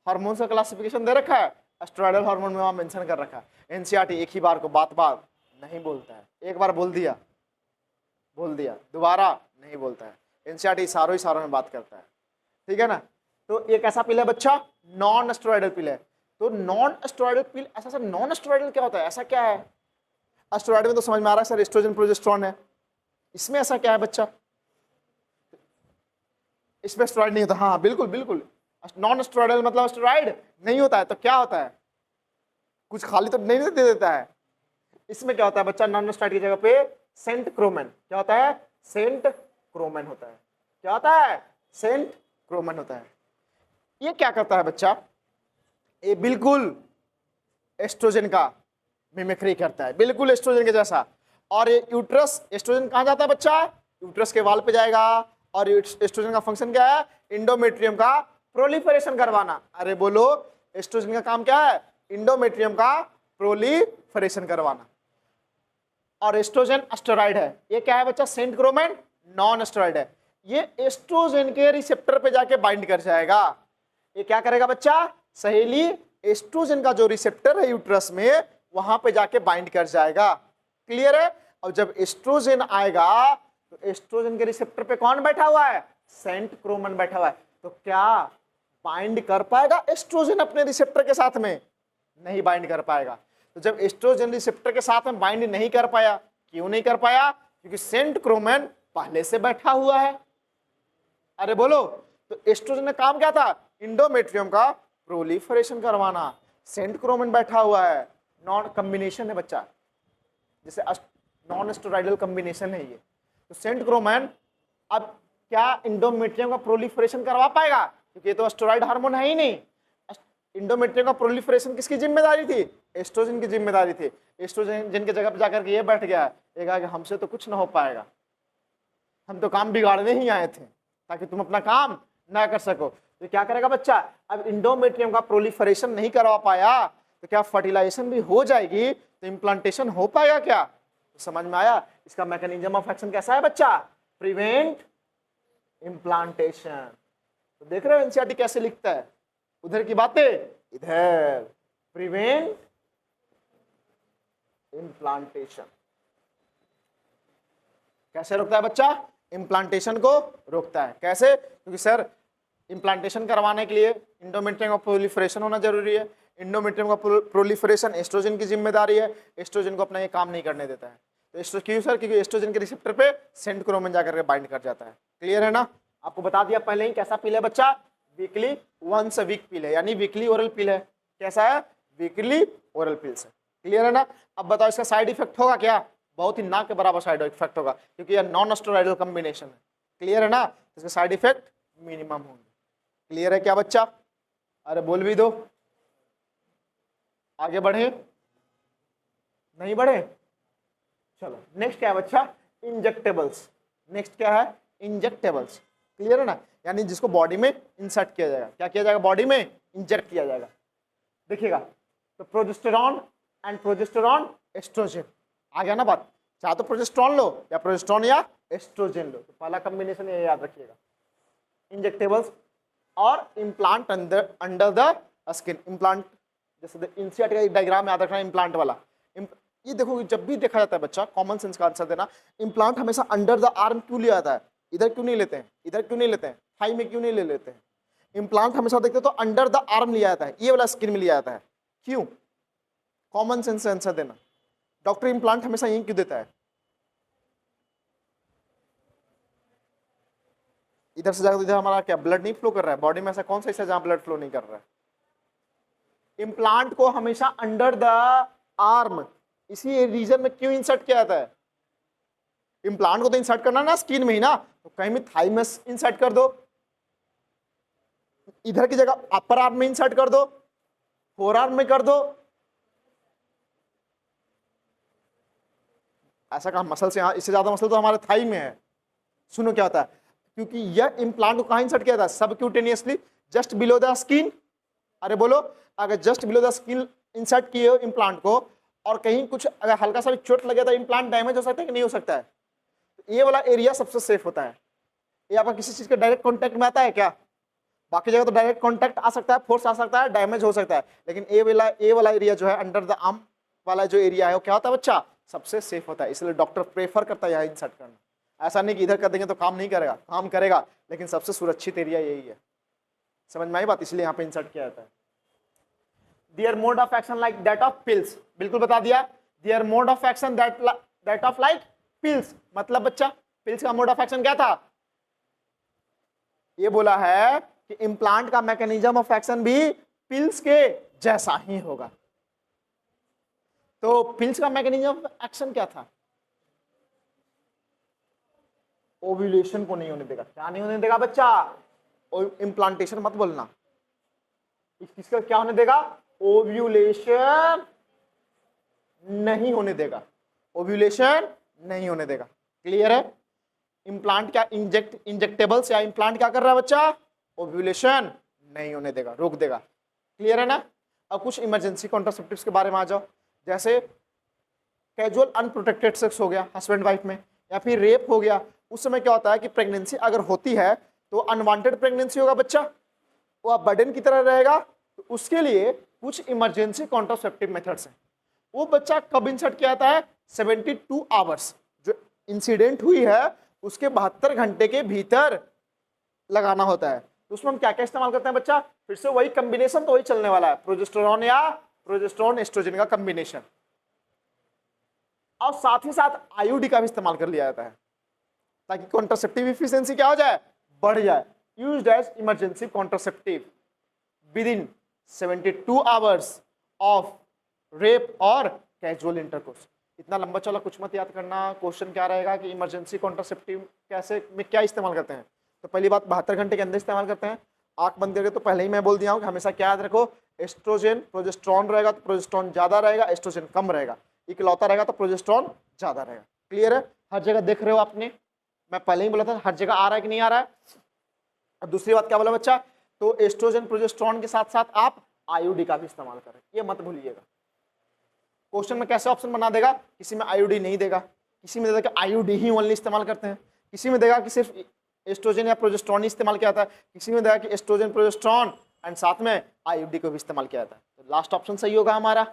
Speaker 1: हार्मोन्स का क्लासिफिकेशन दे रखा है, एस्टेरॉयडल हार्मोन में वहां मेंशन कर रखा है। एनसीईआरटी एक ही बार को बात बात नहीं बोलता है, एक बार बोल दिया दोबारा नहीं बोलता है। एनसीईआरटी इशारों में बात करता है, ठीक है ना। तो एक ऐसा पिल है बच्चा नॉन एस्टेरॉयडल पिल है। तो नॉन एस्टेरॉयडल पिल, ऐसा सर नॉन एस्टेरॉयडल क्या होता है, ऐसा क्या है? एस्टेरॉयड में तो समझ में आ रहा है सर एस्ट्रोजन प्रोजेस्टेरॉन है, इसमें ऐसा क्या है बच्चा? इसमें एस्टेरॉयड नहीं होता, हाँ बिल्कुल बिल्कुल। नॉन एस्टेरॉयडल मतलब एस्टेरॉयड नहीं होता है, तो क्या होता है? कुछ खाली तो नहीं दे देता है। इसमें क्या होता है बच्चा? नॉन एस्टेरॉयड की जगह पे सेंट क्रोमेन, क्या होता है? सेंट क्रोमेन होता है। क्या होता है? सेंट क्रोमेन होता है। ये क्या करता है बच्चा? ये बिल्कुल एस्ट्रोजन का मिमिक्री करता है, बिल्कुल एस्ट्रोजन के जैसा। और ये यूट्रस, एस्ट्रोजन कहां जाता है बच्चा? यूट्रस के वाल पे जाएगा। और एस्ट्रोजन का फंक्शन क्या है? इंडोमेट्रियम का प्रोलिफरेशन करवाना। अरे बोलो, एस्ट्रोजन का काम क्या है? इंडोमेट्रियम का प्रोलिफरेशन करवाना। और एस्ट्रोजन एस्टेरॉयड है। ये क्या है बच्चा? सेंट क्रोमेन नॉन एस्टेरॉयड है। ये एस्ट्रोजन के रिसेप्टर पे जाके बाइंड कर जाएगा। ये क्या करेगा बच्चा? सहेली एस्ट्रोजन का जो रिसेप्टर है यूट्रस में, वहां पे जाके बाइंड कर जाएगा। क्लियर है? और जब एस्ट्रोजन आएगा तो एस्ट्रोजन के रिसेप्टर पे कौन बैठा हुआ है? सेंट क्रोमेन बैठा हुआ है। तो क्या बाइंड कर पाएगा एस्ट्रोजन अपने रिसेप्टर के साथ में? नहीं बाइंड कर पाएगा। तो जब एस्ट्रोजन रिसेप्टर के साथ में बाइंड नहीं कर पाया, क्यों नहीं कर पाया? क्योंकि सेंट क्रोमेन पहले से बैठा हुआ है। अरे बोलो, तो एस्ट्रोजन का काम क्या था? इंडोमेट्रियम का प्रोलिफरेशन करवाना। सेंट क्रोमेन बैठा हुआ है, नॉन कॉम्बिनेशन है बच्चा, जैसे नॉन एस्टेरॉयडल कॉम्बिनेशन है ये। तो सेंट क्रोमेन अब क्या इंडोमेट्रियम का प्रोलिफरेशन करवा पाएगा? क्योंकि ये तो एस्टेरॉयड हार्मोन है ही नहीं। इंडोमेट्रियम का प्रोलिफरेशन किसकी जिम्मेदारी थी? एस्ट्रोजन की जिम्मेदारी थी। एस्ट्रोजन जिनके जगह पर जाकर के ये बैठ गया, ये कहा कि हमसे तो कुछ ना हो पाएगा, हम तो काम बिगाड़ने ही आए थे ताकि तुम अपना काम ना कर सको। तो क्या करेगा बच्चा? अब इंडोमेट्रियम का प्रोलिफरेशन नहीं करवा पाया तो क्या फर्टिलाइजेशन भी हो जाएगी? तो इम्प्लांटेशन हो पाएगा क्या? तो समझ में आया? इसका मैकेनिज्म ऑफ एक्शन कैसा है बच्चा? Prevent implantation. तो देख रहे हो एनसीईआरटी कैसे लिखता है? उधर की बातें इधर, प्रिवेंट इम्प्लांटेशन। कैसे रोकता है बच्चा? इम्प्लांटेशन को रोकता है। कैसे? क्योंकि सर इम्प्लांटेशन करवाने के लिए इंडोमेट्रियम का प्रोलिफरेशन होना जरूरी है। इंडोमेट्रियम का प्रोलिफरेशन एस्ट्रोजन की जिम्मेदारी है, एस्ट्रोजन को अपना ये काम नहीं करने देता है। तो क्यों सर? क्योंकि एस्ट्रोजन के रिसेप्टर पे सेंट क्रोमेन जाकर के बाइंड कर जाता है। क्लियर है ना? आपको बता दिया पहले ही कैसा पिल है बच्चा? Weekly once a week pill है, यानी वीकली ओरल पिल है। कैसा है? वीकली ओरल पिल्स है। क्लियर है ना? अब बताओ इसका साइड इफेक्ट होगा क्या? बहुत ही ना के बराबर साइड इफेक्ट होगा, क्योंकि यह नॉन एस्टेरॉयडल कॉम्बिनेशन है। क्लियर है ना? इसके साइड इफेक्ट मिनिमम होंगे। क्लियर है क्या बच्चा? अरे बोल भी दो। आगे बढ़े? नहीं बढ़े? चलो नेक्स्ट क्या है बच्चा? इंजेक्टेबल्स। नेक्स्ट क्या है? इंजेक्टेबल्स। क्लियर है ना? यानी जिसको बॉडी में इंसर्ट किया जाएगा। क्या किया जाएगा? बॉडी में इंजेक्ट किया जाएगा। देखिएगा, तो प्रोजेस्टेरॉन एंड प्रोजेस्टेरॉन एस्ट्रोजन आ गया ना बात। चाहे तो प्रोजेस्टेरॉन लो या प्रोजेस्टेरॉन या एस्ट्रोजन लो, तो पहला कॉम्बिनेशन ये याद रखिएगा। इंजेक्टेबल्स और implant under the skin. Implant जैसे एनसीईआरटी का डायग्राम याद रखना, इम्प्लांट वाला। ये देखो, जब भी देखा जाता है बच्चा, कॉमन सेंस का आंसर देना। इम्प्लांट हमेशा अंडर द आर्म क्यों लिया जाता है? इधर क्यों नहीं लेते हैं? इधर क्यों नहीं लेते हैं? थाई में क्यों नहीं ले लेते हैं? इम्प्लांट हमेशा देखते तो अंडर द आर्म लिया जाता है, ये वाला स्किन में लिया जाता है। क्यों? कॉमन सेंस से आंसर देना। डॉक्टर इम्प्लांट हमेशा यही क्यों देता है? इधर से जाकर इधर हमारा क्या ब्लड नहीं फ्लो कर रहा है? बॉडी में ऐसा कौन सा हिस्सा जहां ब्लड फ्लो नहीं कर रहा है? इम्प्लांट को हमेशा अंडर द आर्म, इसी रीजन में क्यों इंसर्ट किया जाता है? इम्प्लांट को तो इंसर्ट करना ना स्किन में ही ना, तो कहीं में थाई में इंसर्ट कर दो, इधर की जगह अपर आर्म में इंसर्ट कर दो, फोर आर्म में कर दो। ऐसा कहा मसल से, इससे ज्यादा मसल तो हमारे थाई में है। सुनो क्या होता है, क्योंकि यह इम्प्लांट को कहां इंसर्ट किया था? Subcutaneously, just below the skin. अरे बोलो, अगर just below the skin insert किए हो इम्प्लांट को और कहीं कुछ अगर हल्का सा भी चोट लगे तो इम्प्लांट डैमेज हो सकता है कि नहीं हो सकता है? तो ये वाला एरिया सबसे सेफ होता है। ये आपका किसी चीज के डायरेक्ट कॉन्टैक्ट में आता है क्या? बाकी जगह तो डायरेक्ट कॉन्टैक्ट आ सकता है, फोर्स आ सकता है, डैमेज हो सकता है, लेकिन ए वाला एरिया जो है अंडर द आर्म वाला जो एरिया है वो क्या होता है बच्चा? सबसे सेफ होता है। इसलिए डॉक्टर प्रेफर करता है यहाँ इंसर्ट करना। ऐसा नहीं कि इधर कर देंगे तो काम नहीं करेगा, काम करेगा, लेकिन सबसे सुरक्षित एरिया यही है। समझ में आई बात? इसलिए यहाँ पे इंसर्ट किया जाता है। Their mode of action like that of pills, बिल्कुल बता दिया। Their mode of action that of like pills, मतलब बच्चा पिल्स का मोड ऑफ एक्शन क्या था? ये बोला है कि इम्प्लांट का मैकेनिज्म ऑफ एक्शन भी पिल्स के जैसा ही होगा। तो पिल्स का मैकेनिज्म ऑफ एक्शन क्या था? ओव्यूलेशन को नहीं होने देगा। क्या नहीं होने देगा बच्चा? इम्प्लांटेशन मत बोलना। इसका क्या होने देगा? ओव्यूलेशन नहीं होने देगा। ओव्यूलेशन नहीं होने देगा। क्लियर है? इम्प्लांट क्या इंजेक्टेबल्स या इम्प्लांट क्या कर रहा है बच्चा? ओव्यूलेशन नहीं होने देगा, रोक देगा। क्लियर है ना? अब कुछ इमरजेंसी कॉन्ट्रासेप्टिव्स के बारे में आ जाओ। जैसे कैजुअल अनप्रोटेक्टेड सेक्स हो गया हस्बैंड वाइफ में, या फिर रेप हो गया, उस समय क्या होता है कि प्रेगनेंसी अगर होती है तो अनवांटेड प्रेगनेंसी होगा बच्चा, वो बर्डन की तरह रहेगा। तो उसके लिए कुछ इमरजेंसी कॉन्ट्रासेप्टिव मेथड्स हैं। वो बच्चा कब इंसर्ट किया जाता है? 72 आवर्स, जो इंसिडेंट हुई है उसके 72 घंटे के भीतर लगाना होता है। तो उसमें हम क्या क्या इस्तेमाल करते हैं बच्चा? फिर से वही कॉम्बिनेशन तो वही चलने वाला है, प्रोजेस्टेरोन या प्रोजेस्टेरोन एस्ट्रोजन का कॉम्बिनेशन, और साथ ही साथ आईयूडी का भी इस्तेमाल कर लिया जाता है ताकि कॉन्ट्रासेप्टिव एफिशिएंसी क्या हो जाए? बढ़ जाए। Used as emergency contraceptive within 72 hours of rape और कैजुअल इंटरकोर्स। इतना लंबा चौड़ा कुछ मत याद करना। क्वेश्चन क्या रहेगा कि इमरजेंसी कॉन्ट्रासेप्टिव कैसे में क्या इस्तेमाल करते हैं? तो पहली बात 72 घंटे के अंदर इस्तेमाल करते हैं। आंख बंद करके तो पहले ही मैं बोल दिया हूं कि हमेशा क्या याद रखो, एस्ट्रोजन प्रोजेस्टेरोन रहेगा तो प्रोजेस्टेरोन ज्यादा रहेगा, एस्ट्रोजन कम रहेगा। इकलौता रहेगा तो प्रोजेस्टेरोन ज्यादा रहेगा। क्लियर है? हर जगह देख रहे हो आपने, मैं पहले ही बोला था हर जगह आ रहा है कि नहीं आ रहा है। अब दूसरी बात क्या बोला बच्चा? तो एस्ट्रोजन प्रोजेस्टेरोन के साथ साथ आप आईयूडी का भी इस्तेमाल करें, ये मत भूलिएगा। क्वेश्चन में कैसे ऑप्शन बना देगा? किसी में आईयूडी नहीं देगा, किसी में देगा कि आईयूडी ही ओनली इस्तेमाल करते हैं, किसी में देगा कि सिर्फ एस्ट्रोजन या प्रोजेस्टेरोन ही इस्तेमाल किया जाता है, किसी में देगा कि एस्ट्रोजन प्रोजेस्टेरोन एंड साथ में आईयूडी को भी इस्तेमाल किया जाता है। तो लास्ट ऑप्शन सही होगा हमारा।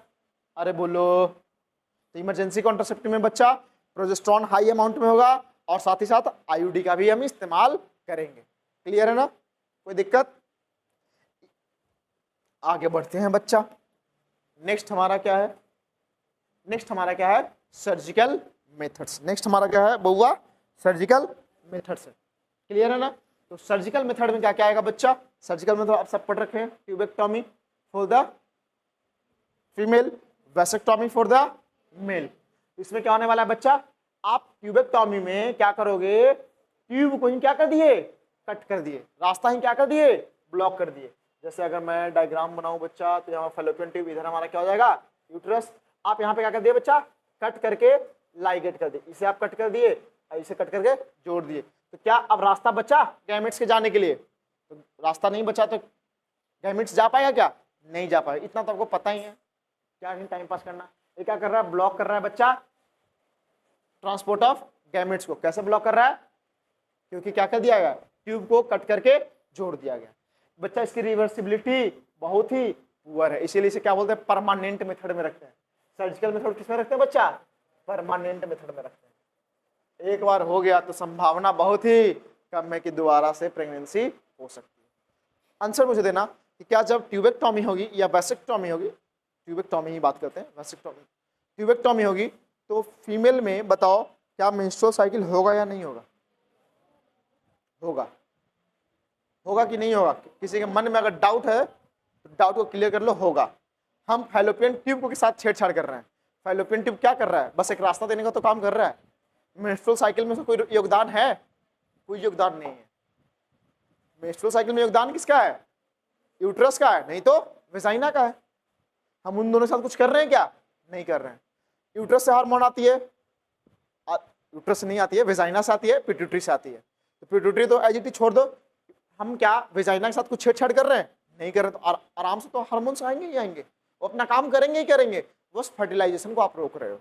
Speaker 1: अरे बोलो। तो इमरजेंसी कॉन्ट्रासेप्टिव में बच्चा प्रोजेस्टेरोन हाई अमाउंट में होगा और साथ ही साथ आईयूडी का भी हम इस्तेमाल करेंगे। क्लियर है ना? कोई दिक्कत? आगे बढ़ते हैं बच्चा। नेक्स्ट हमारा क्या है? नेक्स्ट हमारा क्या है? Surgical methods. नेक्स्ट हमारा क्या है बउआ? सर्जिकल मेथड्स है। क्लियर है ना? तो सर्जिकल मेथड में क्या क्या आएगा बच्चा? सर्जिकल मेथड आप सब पढ़ रखे हैं। Tubectomy for the female, vasectomy for the male. इसमें क्या होने वाला है बच्चा? आप ट्यूबेक्टोमी में क्या करोगे? ट्यूब को ही क्या कर दिए? कट कर दिए, रास्ता ही क्या कर दिए? ब्लॉक कर दिए। जैसे अगर मैं डायग्राम बनाऊं बच्चा, तो यहाँ फैलोपियन ट्यूब, इधर हमारा क्या हो जाएगा? यूट्रस। आप यहाँ पे क्या कर दिए बच्चा? कट करके लाइगेट कर दिए। इसे आप कट कर दिए और इसे कट करके जोड़ दिए। तो क्या अब रास्ता बचा गैमेट्स के जाने के लिए? तो रास्ता नहीं बचा तो गैमेट्स जा पाएगा क्या? नहीं जा पाएगा। इतना तो आपको पता ही है, क्या नहीं टाइम पास करना। ये क्या कर रहा है? ब्लॉक कर रहा है बच्चा ट्रांसपोर्ट ऑफ गैमेट्स को। कैसे ब्लॉक कर रहा है? क्योंकि क्या कर दिया गया? ट्यूब को कट करके जोड़ दिया गया। बच्चा इसकी रिवर्सिबिलिटी बहुत ही पुअर है, इसीलिए इसे क्या बोलते हैं? परमानेंट मेथड में रखते हैं। सर्जिकल मेथड किसमें रखते हैं बच्चा? परमानेंट मेथड में रखते हैं। एक बार हो गया तो संभावना बहुत ही कम है कि दोबारा से प्रेगनेंसी हो सकती है। आंसर मुझे देना कि क्या जब ट्यूबेक्टोमी होगी या वैसेक्टोमी होगी, ट्यूबेक्टोमी ही बात करते हैं, वैसेक्टोमी, ट्यूबेक्टोमी होगी तो फीमेल में बताओ क्या मेंस्ट्रुअल साइकिल होगा या नहीं होगा? होगा। होगा कि नहीं होगा? किसी के मन में अगर डाउट है तो डाउट को क्लियर कर लो। होगा। हम फैलोपियन ट्यूब को के साथ छेड़छाड़ कर रहे हैं। फैलोपियन ट्यूब क्या कर रहा है? बस एक रास्ता देने का तो काम कर रहा है। मेंस्ट्रुअल साइकिल में से कोई योगदान है? कोई योगदान नहीं है। मेंस्ट्रुअल साइकिल में योगदान किसका है? यूट्रस का है, नहीं तो वेजाइना का है। हम उन दोनों के साथ कुछ कर रहे हैं क्या? नहीं कर रहे हैं। यूट्रस से हार्मोन आती है, यूट्रस से नहीं आती है, वेजाइना से आती है, पिट्यूटरी से आती है। तो पिट्यूटरी तो एज इट इज छोड़ दो। हम क्या वेजाइना के साथ कुछ छेड़छाड़ कर रहे हैं? नहीं कर रहे। तो आराम से तो हार्मोन्स आएंगे ही आएंगे, वो अपना काम करेंगे ही करेंगे। उस फर्टिलाइजेशन को आप रोक रहे हो।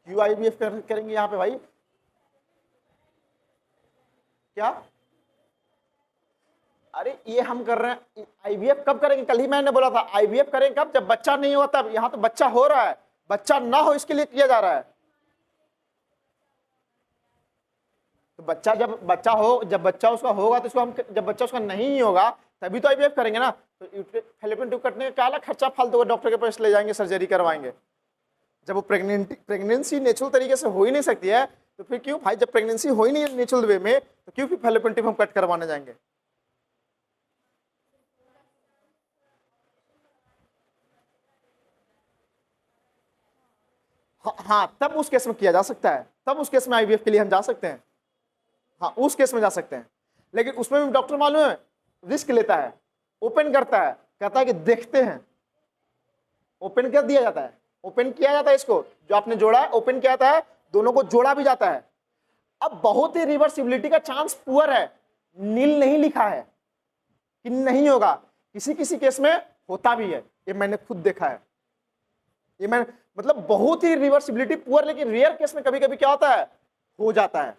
Speaker 1: क्यों आईवीएफ करेंगे यहाँ पे भाई? क्या? अरे ये हम कर रहे हैं, आईवीएफ कब करेंगे? कल ही मैंने बोला था आईवीएफ करेंगे कब? जब बच्चा नहीं होता। यहाँ तो बच्चा हो रहा है, बच्चा ना हो इसके लिए किया जा रहा है। तो बच्चा जब बच्चा हो, जब बच्चा उसका होगा तो इसको हम, जब बच्चा उसका नहीं होगा तभी तो आईवीएफ करेंगे ना। तो फैलोपियन ट्यूब कटने का क्या अलग खर्चा फालतू का, डॉक्टर के पास ले जाएंगे, सर्जरी करवाएंगे। जब वो प्रेगनेंसी नेचुरल तरीके से हो ही नहीं सकती है तो फिर क्यों भाई? जब प्रेगनेंसी हो ही नहीं नेचुरल वे में तो क्यों फिर फैलोपियन ट्यूब हम कट करवाने जाएंगे? हाँ, तब उस केस में किया जा सकता है, तब उस केस में आईवीएफ के लिए हम जा सकते हैं। हाँ, उस केस में जा सकते हैं, लेकिन उसमें भी डॉक्टर मालूम है रिस्क लेता है, ओपन करता है, कहता है कि देखते हैं। ओपन कर दिया जाता है, ओपन किया जाता है, इसको जो आपने जोड़ा है ओपन किया जाता है, दोनों को जोड़ा भी जाता है। अब बहुत ही रिवर्सिबिलिटी का चांस पुअर है, नील नहीं लिखा है कि नहीं होगा, किसी किसी केस में होता भी है, ये मैंने खुद देखा है। ये मैं मतलब बहुत ही रिवर्सिबिलिटी पुअर, लेकिन रेयर केस में कभी कभी क्या होता है, हो जाता है।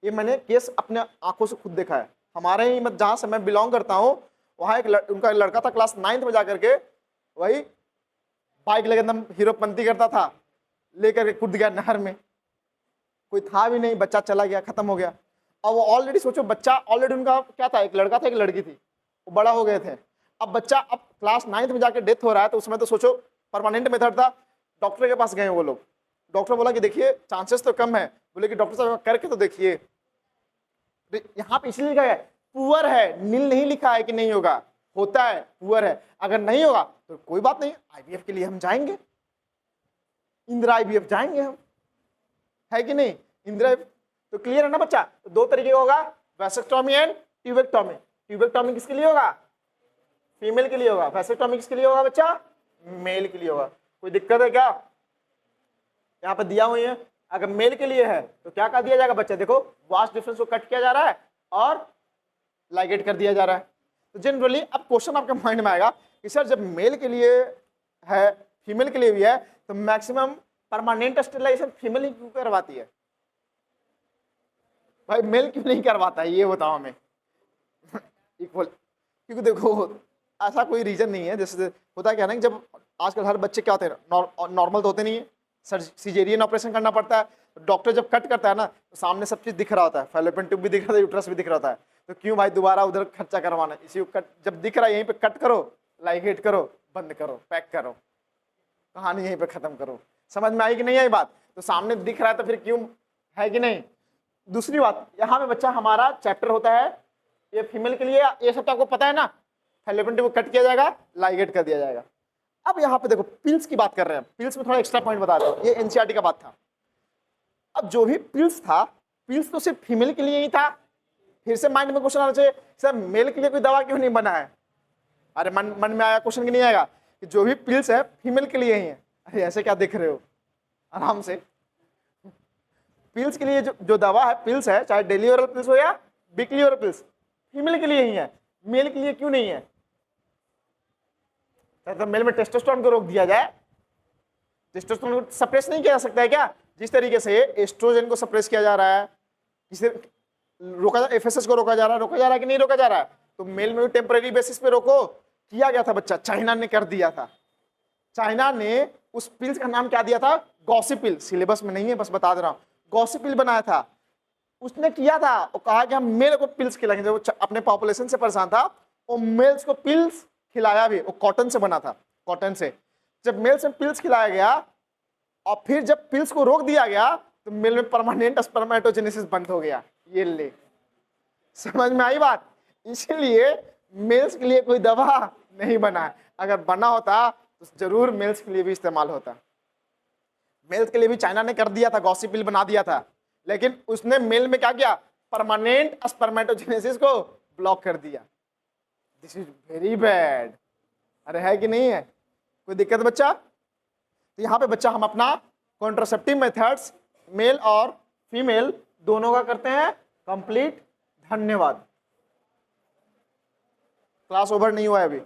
Speaker 1: ये मैंने केस अपने आंखों से खुद देखा है। हमारे ही जहां से मैं बिलोंग करता हूं वहां उनका लड़का था क्लास 9th में जाकर के, वही बाइक लेकर एकदम हीरोपंती करता था, लेकर के कूद गया नहर में, कोई था भी नहीं, बच्चा चला गया, खत्म हो गया। और वो ऑलरेडी सोचो बच्चा ऑलरेडी उनका क्या था, एक लड़का था एक लड़की थी, वो बड़ा हो गए थे। अब बच्चा अब क्लास 9th में जाकर डेथ हो रहा है, तो उसमें तो सोचो परमानेंट मेथड था। डॉक्टर के पास गए वो लोग, डॉक्टर बोला कि देखिए चांसेस तो कम है, बोले कि डॉक्टर साहब करके तो देखिए। यहाँ पे इसलिए लिखा है पुअर है, नील नहीं लिखा है कि नहीं होगा, होता है, पुअर है। अगर नहीं होगा तो कोई बात नहीं, आईवीएफ के लिए हम जाएंगे, इंदिरा आईवीएफ जाएंगे हम, है कि नहीं? इंदिरा तो क्लियर है ना बच्चा? तो दो तरीके का होगा, वैसेक्टोमी एंड ट्यूबेक्टोमी। ट्यूबेक्टोमी किसके लिए होगा? फीमेल के लिए होगा। वैसेक्टोमी किसके लिए होगा बच्चा? मेल के लिए होगा। कोई दिक्कत है क्या? यहाँ पे दिया हुई है, अगर मेल के लिए है तो क्या कर दिया जाएगा बच्चा? देखो वास्ट डिफरेंस को कट किया जा रहा है और लाइगेट कर दिया जा रहा है। तो जनरली अब क्वेश्चन आपके माइंड में आएगा कि सर जब मेल के लिए है फीमेल के लिए भी है तो मैक्सिमम परमानेंट स्टेरिलाइजेशन फीमेल ही क्यों करवाती है भाई, मेल क्यों नहीं करवाता है? ये बताओ हमें। इक्वल, क्योंकि देखो ऐसा कोई रीजन नहीं है। जैसे होता क्या है ना, जब आजकल हर बच्चे क्या होते हैं, नॉर्मल तो होते नहीं है, सिजेरियन ऑपरेशन करना पड़ता है। तो डॉक्टर जब कट करता है ना तो सामने सब चीज दिख रहा होता है, फैलोपियन ट्यूब भी दिख रहा है, यूट्रस भी दिख रहा होता है। तो क्यों भाई दोबारा उधर खर्चा करवाना, इसी को कट जब दिख रहा है यहीं पे कट करो, लाइगेट करो, बंद करो, पैक करो, कहानी यहीं पे खत्म करो। समझ में आई कि नहीं आई बात? तो सामने दिख रहा है तो फिर क्यों, है कि नहीं? दूसरी बात, यहाँ पे बच्चा हमारा चैप्टर होता है ये फीमेल के लिए, ये सब तो आपको पता है ना, फैलोपियन ट्यूब कट किया जाएगा, लाइगेट कर दिया जाएगा। अब यहाँ पे देखो पिल्स की बात कर रहे हैं, पिल्स में थोड़ा एक्स्ट्रा पॉइंट बता दो, ये एनसीईआरटी का बात था। अब जो भी पिल्स था, पिल्स तो सिर्फ फीमेल के लिए ही था। फिर से माइंड में क्वेश्चन आना चाहिए, सर मेल के लिए कोई दवा क्यों नहीं बना है? अरे मन में आया क्वेश्चन कि नहीं आएगा कि जो भी पिल्स है फीमेल के लिए ही है? अरे ऐसे क्या देख रहे हो, आराम से। पिल्स के लिए जो दवा है, पिल्स है, चाहे डेली ओरल पिल्स हो या वीकली ओरल पिल्स, फीमेल के लिए ही है, मेल के लिए क्यों नहीं है? तो मेल में टेस्टोस्टेरोन को रोक दिया जाए, टेस्टोस्टेरोन को सप्रेस नहीं किया जा सकता है क्या? जिस तरीके से एस्ट्रोजन को सप्रेस किया जा रहा है, जिसे रोका जा, एफएसएस को रोका जा रहा है कि नहीं रोका जा रहा है? तो मेल में भी टेम्परेरी बेसिस पे रोको किया गया था बच्चा, चाइना ने कर दिया था। चाइना ने उस पिल्स का नाम क्या दिया था? गॉसिपिल, सिलेबस में नहीं है बस बता दे रहा हूं, गॉसिपिल बनाया था। उसने किया था, वो कहा कि हम मेल को पिल्स खिलाएंगे, जब वो अपने पॉपुलेशन से परेशान था वो मेल्स को पिल्स खिलाया भी, वो कॉटन से बना था, कॉटन से। जब मेल्स में पिल्स खिलाया गया और फिर जब पिल्स को रोक दिया गया तो मेल में परमानेंट स्पर्मेटोजेनेसिस बंद हो गया। ये ले, समझ में आई बात? इसीलिए मेल्स के लिए कोई दवा नहीं बना है, अगर बना होता तो जरूर मेल्स के लिए भी इस्तेमाल होता। मेल्स के लिए भी चाइना ने कर दिया था, गॉसिपिल बना दिया था, लेकिन उसने मेल में क्या किया? परमानेंट स्पर्मेटोजेनेसिस को ब्लॉक कर दिया। This is very bad. अरे है कि नहीं है? कोई दिक्कत बच्चा? तो यहाँ पे बच्चा हम अपना कॉन्ट्रासेप्टिव मेथड्स मेल और फीमेल दोनों का करते हैं कंप्लीट। धन्यवाद। क्लास ओवर नहीं हुआ है अभी।